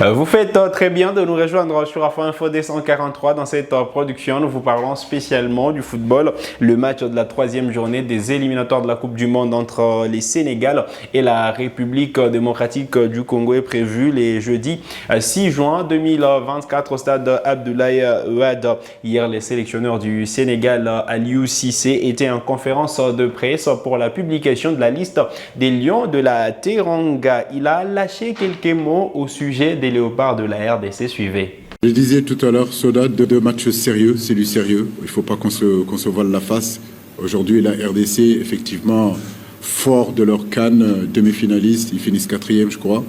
Vous faites très bien de nous rejoindre sur Afro Info D143. Dans cette production, nous vous parlons spécialement du football. Le match de la troisième journée des éliminatoires de la Coupe du Monde entre les Sénégal et la République démocratique du Congo est prévu les jeudis 6 juin 2024 au stade Abdoulaye Wade. Hier, les sélectionneurs du Sénégal, Aliou Cissé, étaient en conférence de presse pour la publication de la liste des Lions de la Teranga. Il a lâché quelques mots au sujet des Léopards de la RDC. Suivez. Je disais tout à l'heure, Soda, deux matchs sérieux, c'est du sérieux. Il ne faut pas qu'on se voile la face. Aujourd'hui, la RDC, effectivement, fort de leur CAN, demi-finalistes, ils finissent 4e, je crois.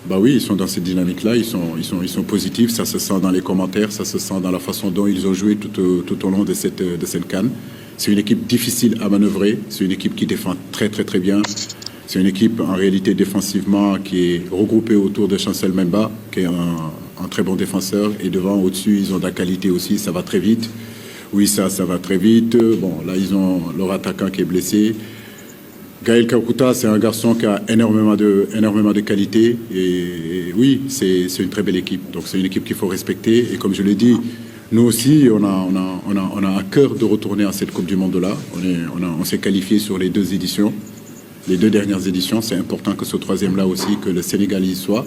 Bah oui, ils sont dans cette dynamique-là, ils sont positifs, ça se sent dans les commentaires, ça se sent dans la façon dont ils ont joué tout au long de cette CAN. C'est une équipe difficile à manœuvrer, c'est une équipe qui défend très bien. C'est une équipe en réalité défensivement qui est regroupée autour de Chancel Memba, qui est un très bon défenseur. Et devant, au-dessus, ils ont de la qualité aussi, ça va très vite. Oui, ça va très vite. Bon, là, ils ont leur attaquant qui est blessé. Gaël Kakuta, c'est un garçon qui a énormément de qualité. Et oui, c'est une très belle équipe. Donc c'est une équipe qu'il faut respecter. Et comme je l'ai dit, nous aussi, on a à cœur de retourner à cette Coupe du Monde-là. On s'est qualifié sur les deux éditions. Les deux dernières éditions, c'est important que ce troisième-là aussi, que le Sénégal y soit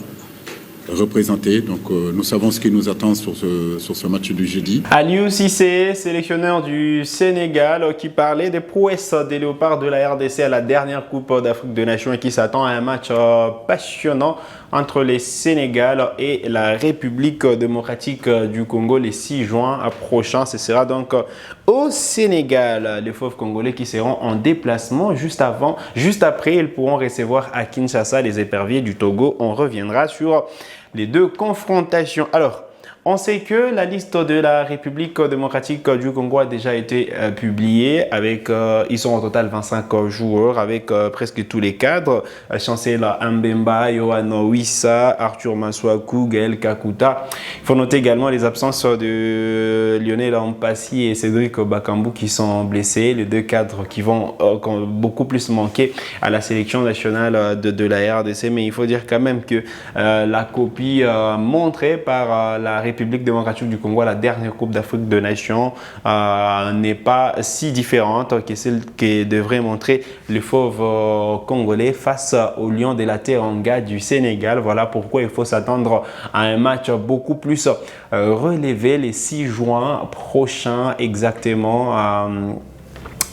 représenté. Donc nous savons ce qui nous attend sur ce match du jeudi. Aliou Cissé, sélectionneur du Sénégal, qui parlait des prouesses des Léopards de la RDC à la dernière Coupe d'Afrique des Nations et qui s'attend à un match passionnant entre les Sénégal et la République démocratique du Congo les 6 juin prochains. Ce sera donc au Sénégal. Les fauves congolais qui seront en déplacement juste après, ils pourront recevoir à Kinshasa les éperviers du Togo. On reviendra sur les deux confrontations. Alors, on sait que la liste de la République démocratique du Congo a déjà été publiée. Ils sont au total 25 joueurs avec presque tous les cadres. Chancel Mbemba, Yohan Wissa, Arthur Maswaku, Gaël Kakuta. Il faut noter également les absences de Lionel Ampassi et Cédric Bakambu qui sont blessés. Les deux cadres qui vont beaucoup plus manquer à la sélection nationale de la RDC. Mais il faut dire quand même que la copie montrée par la République démocratique du Congo à la dernière Coupe d'Afrique des Nations n'est pas si différente que celle que devrait montrer le fauve congolais face au Lion de la Teranga du Sénégal. Voilà pourquoi il faut s'attendre à un match beaucoup plus relevé les 6 juin prochains exactement.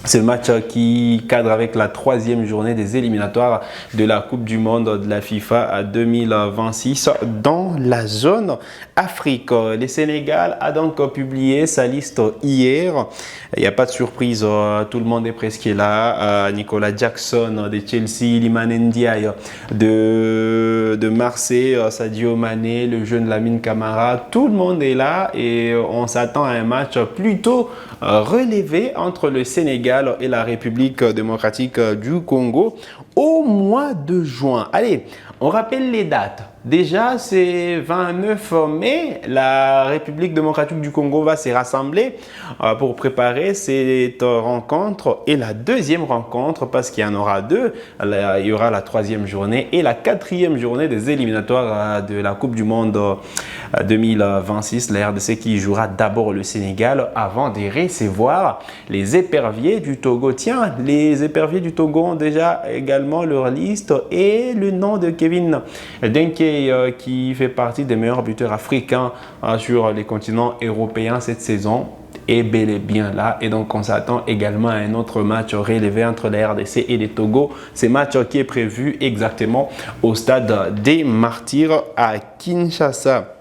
C'est le match qui cadre avec la troisième journée des éliminatoires de la Coupe du Monde de la FIFA 2026 dans la zone Afrique. Le Sénégal a donc publié sa liste hier. Il n'y a pas de surprise, tout le monde est presque là. Nicolas Jackson de Chelsea, Iliman Ndiaye de Marseille, Sadio Mané, le jeune Lamine Camara. Tout le monde est là et on s'attend à un match plutôt relevé entre le Sénégal et la République démocratique du Congo au mois de juin. Allez, on rappelle les dates. Déjà, c'est 29 mai, la République démocratique du Congo va se rassembler pour préparer cette rencontre et la deuxième rencontre, parce qu'il y en aura deux. Il y aura la troisième journée et la quatrième journée des éliminatoires de la Coupe du Monde 2026. La RDC qui jouera d'abord le Sénégal avant de recevoir les éperviers du Togo. Tiens, les éperviers du Togo ont déjà également leur liste et le nom de Kevin Denke qui fait partie des meilleurs buteurs africains sur les continents européens cette saison est bel et bien là. Et donc, on s'attend également à un autre match relevé entre la RDC et les Togo. Ce match qui est prévu exactement au stade des Martyrs à Kinshasa.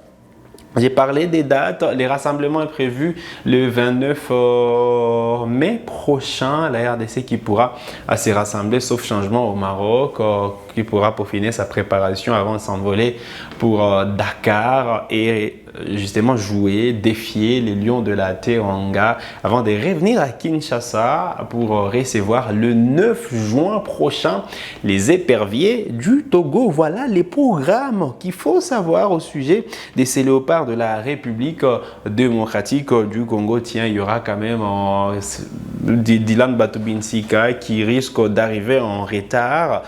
J'ai parlé des dates, les rassemblements est prévu le 29 mai prochain, la RDC qui pourra se rassembler sauf changement au Maroc, qui pourra peaufiner sa préparation avant de s'envoler pour Dakar et justement jouer, défier les Lions de la Teranga avant de revenir à Kinshasa pour recevoir le 9 juin prochain les éperviers du Togo. Voilà les programmes qu'il faut savoir au sujet de ces léopards de la République démocratique du Congo. Tiens, il y aura quand même Dylan Batobinsika qui risque d'arriver en retard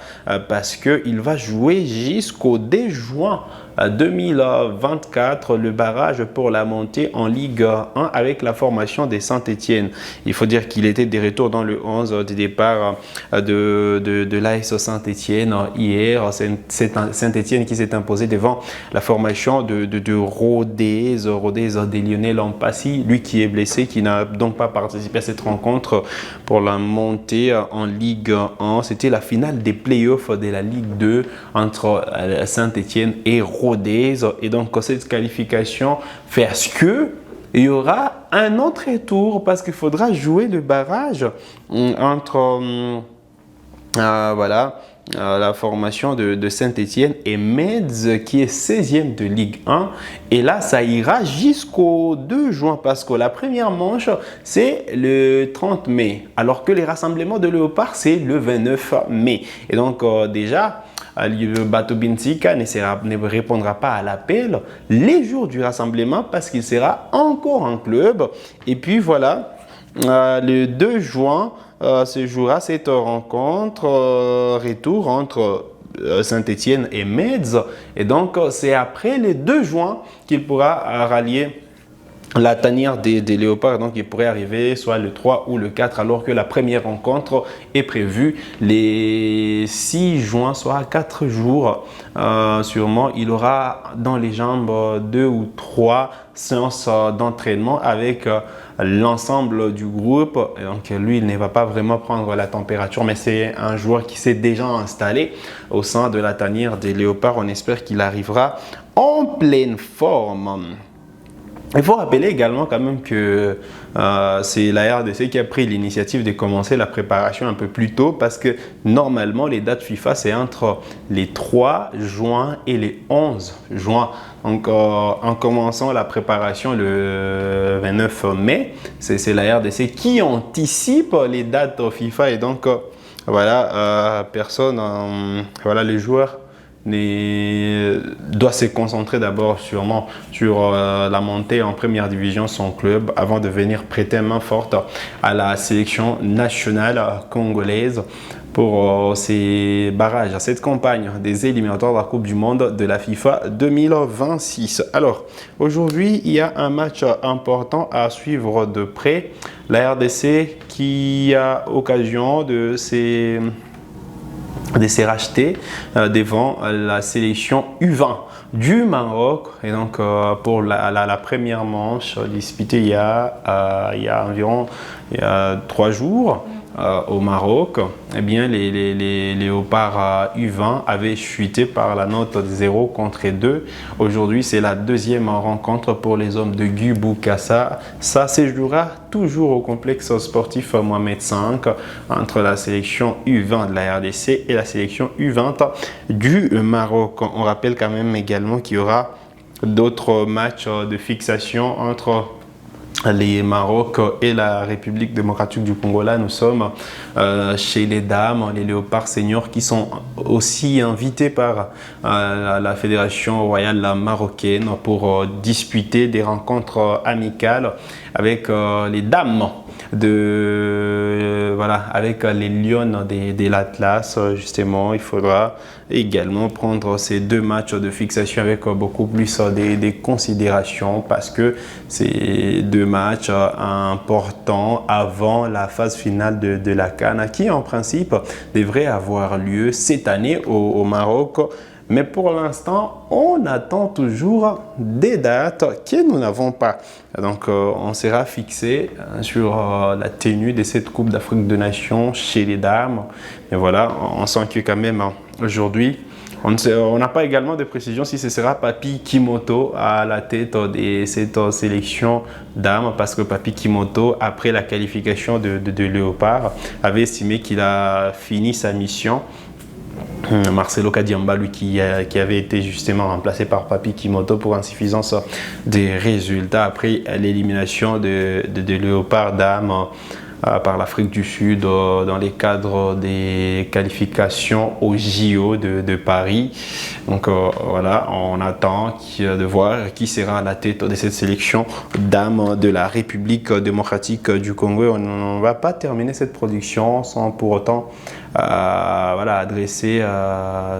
parce qu'il va jouer jusqu'au 2 juin 2024, le barrage pour la montée en Ligue 1 avec la formation des Saint-Étienne. Il faut dire qu'il était de retour dans le 11 du départ de l'AS Saint-Étienne hier. C'est Saint-Étienne qui s'est imposé devant la formation de Rodez des Lionel Ampassi, lui qui est blessé, qui n'a donc pas participé à cette rencontre pour la montée en Ligue 1. C'était la finale des playoffs de la Ligue 2 entre Saint-Étienne et Rodez. Et donc cette qualification fait à ce que il y aura un autre tour parce qu'il faudra jouer le barrage entre la formation de Saint-Étienne et Metz qui est 16e de Ligue 1. Et là, ça ira jusqu'au 2 juin parce que la première manche, c'est le 30 mai. Alors que les rassemblements de Léopard, c'est le 29 mai. Et donc déjà, le Bato Binsika ne répondra pas à l'appel les jours du rassemblement parce qu'il sera encore en club. Et puis voilà, le 2 juin, se jouera cette rencontre retour entre Saint-Étienne et Metz. Et donc, c'est après le 2 juin qu'il pourra rallier la tanière des Léopards. Donc, il pourrait arriver soit le 3 ou le 4, alors que la première rencontre est prévue les 6 juin, soit 4 jours. Sûrement, il aura dans les jambes 2 ou 3 séances d'entraînement avec l'ensemble du groupe. Et donc, lui, il ne va pas vraiment prendre la température, mais c'est un joueur qui s'est déjà installé au sein de la tanière des Léopards. On espère qu'il arrivera en pleine forme. Il faut rappeler également quand même que c'est la RDC qui a pris l'initiative de commencer la préparation un peu plus tôt parce que normalement les dates FIFA c'est entre les 3 juin et les 11 juin. Donc en commençant la préparation le 29 mai, c'est la RDC qui anticipe les dates FIFA et donc voilà, les joueurs doit se concentrer d'abord sûrement sur la montée en première division son club avant de venir prêter main forte à la sélection nationale congolaise pour ces barrages, à cette campagne des éliminatoires de la Coupe du Monde de la FIFA 2026. Alors, aujourd'hui, il y a un match important à suivre de près. La RDC qui a occasion de se racheter devant la sélection U20 du Maroc. Et donc pour la première manche disputée il y a environ 3 jours au Maroc, eh bien les Léopards U20 avaient chuté par la note de 0 contre 2. Aujourd'hui, c'est la deuxième rencontre pour les hommes de Guy Boukassa. Ça se jouera toujours au complexe sportif Mohamed V entre la sélection U20 de la RDC et la sélection U20 du Maroc. On rappelle quand même également qu'il y aura d'autres matchs de fixation entre les Maroc et la République démocratique du Congo. Là, nous sommes chez les dames, les Léopards seniors qui sont aussi invités par la Fédération royale marocaine pour disputer des rencontres amicales avec les dames avec les Lions de l'Atlas. Justement, il faudra également prendre ces 2 matchs de fixation avec beaucoup plus des considérations parce que c'est 2 matchs importants avant la phase finale de la CAN qui en principe devrait avoir lieu cette année au Maroc. Mais pour l'instant, on attend toujours des dates que nous n'avons pas. Donc, on sera fixé sur la tenue de cette Coupe d'Afrique des Nations chez les dames. Mais voilà, on sent que quand même aujourd'hui, on n'a pas également de précision si ce sera Papi Kimoto à la tête de cette sélection dames, parce que Papi Kimoto, après la qualification de Léopard, avait estimé qu'il a fini sa mission. Marcelo Kadiamba, lui qui avait été justement remplacé par Papi Kimoto pour insuffisance des résultats après l'élimination de Léopard Dame par l'Afrique du Sud dans les cadres des qualifications au JO de Paris. Donc voilà, on attend de voir qui sera à la tête de cette sélection dames de la République démocratique du Congo. On ne va pas terminer cette production sans pour autant voilà, adresser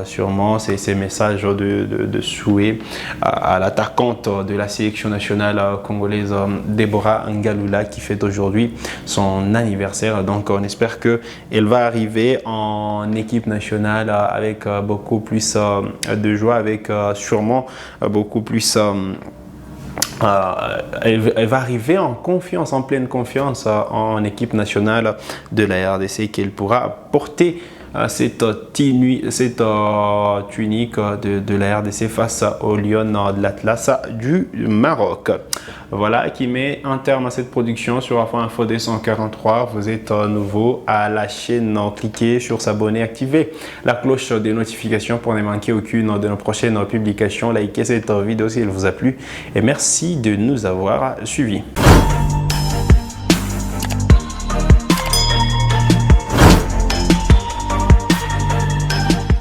sûrement ces messages de souhait à l'attaquante de la sélection nationale congolaise, Deborah Ngalula, qui fête aujourd'hui son anniversaire. Donc on espère qu'elle va arriver en équipe nationale avec beaucoup plus de joie, avec sûrement beaucoup plus elle va arriver en confiance, en pleine confiance en équipe nationale de la RDC, qu'elle pourra porter cette tunique de la RDC face aux Lions de l'Atlas du Maroc. Voilà qui met un terme à cette production sur Afro Info 243. Vous êtes nouveau à la chaîne, cliquez sur s'abonner, activez la cloche des notifications pour ne manquer aucune de nos prochaines publications. Likez cette vidéo si elle vous a plu et merci de nous avoir suivis.